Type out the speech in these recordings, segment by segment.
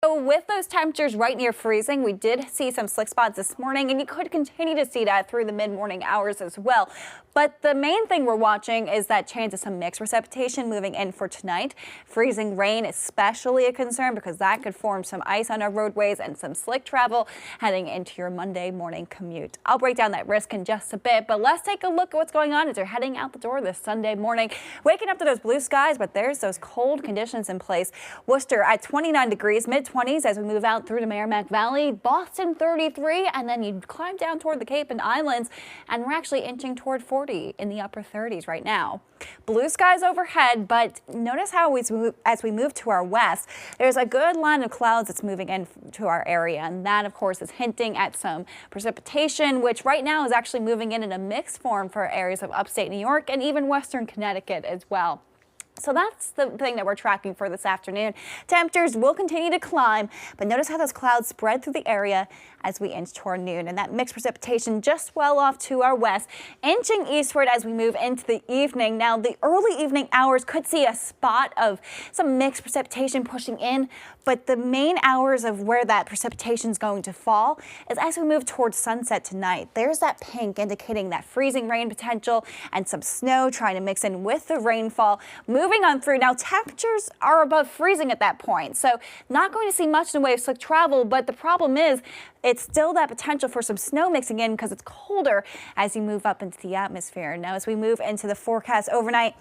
So with those temperatures right near freezing, we did see some slick spots this morning, and you could continue to see that through the mid-morning hours as well. But the main thing we're watching is that chance of some mixed precipitation moving in for tonight. Freezing rain especially a concern because that could form some ice on our roadways and some slick travel heading into your Monday morning commute. I'll break down that risk in just a bit, but let's take a look at what's going on as you're heading out the door this Sunday morning. Waking up to those blue skies, but there's those cold conditions in place. Worcester at 29 degrees, mid-20s as we move out through the Merrimack Valley. Boston 33, and then you climb down toward the Cape and Islands, and we're actually inching toward 40 in the upper 30s right now. Blue skies overhead, but notice how as we move to our west, there's a good line of clouds that's moving into our area, and that of course is hinting at some precipitation, which right now is actually moving in a mixed form for areas of upstate New York and even western Connecticut as well. So that's the thing that we're tracking for this afternoon. Temperatures will continue to climb, but notice how those clouds spread through the area as we inch toward noon, and that mixed precipitation just well off to our west, inching eastward as we move into the evening. Now, the early evening hours could see a spot of some mixed precipitation pushing in, but the main hours of where that precipitation is going to fall is as we move towards sunset tonight. There's that pink indicating that freezing rain potential and some snow trying to mix in with the rainfall. Moving on through, now temperatures are above freezing at that point, so not going to see much in the way of slick travel, but the problem is it's still that potential for some snow mixing in because it's colder as you move up into the atmosphere. Now, as we move into the forecast overnight,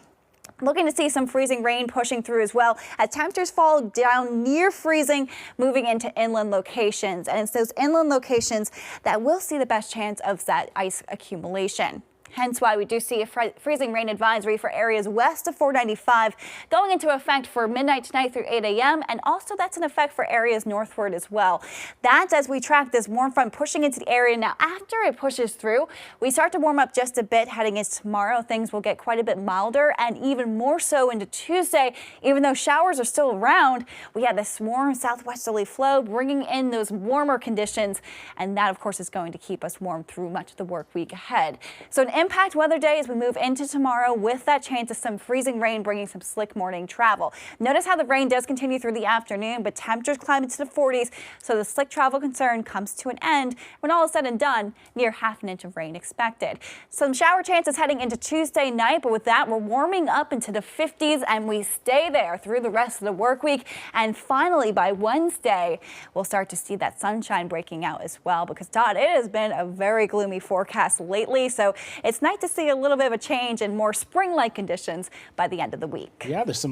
looking to see some freezing rain pushing through as well as temperatures fall down near freezing, moving into inland locations. And it's those inland locations that will see the best chance of that ice accumulation. Hence why we do see a freezing rain advisory for areas west of 495 going into effect for midnight tonight through 8 a.m. And also that's in effect for areas northward as well. That's as we track this warm front pushing into the area. Now, after it pushes through, we start to warm up just a bit heading into tomorrow. Things will get quite a bit milder and even more so into Tuesday. Even though showers are still around, we have this warm southwesterly flow bringing in those warmer conditions. And that, of course, is going to keep us warm through much of the work week ahead. So an impact weather day as we move into tomorrow with that chance of some freezing rain bringing some slick morning travel. Notice how the rain does continue through the afternoon, but temperatures climb into the 40s, so the slick travel concern comes to an end when all is said and done, near half an inch of rain expected. Some shower chances heading into Tuesday night, but with that we're warming up into the 50s and we stay there through the rest of the work week. And finally by Wednesday, we'll start to see that sunshine breaking out as well, because Todd, it has been a very gloomy forecast lately, so it's nice to see a little bit of a change and more spring-like conditions by the end of the week. Yeah, there's some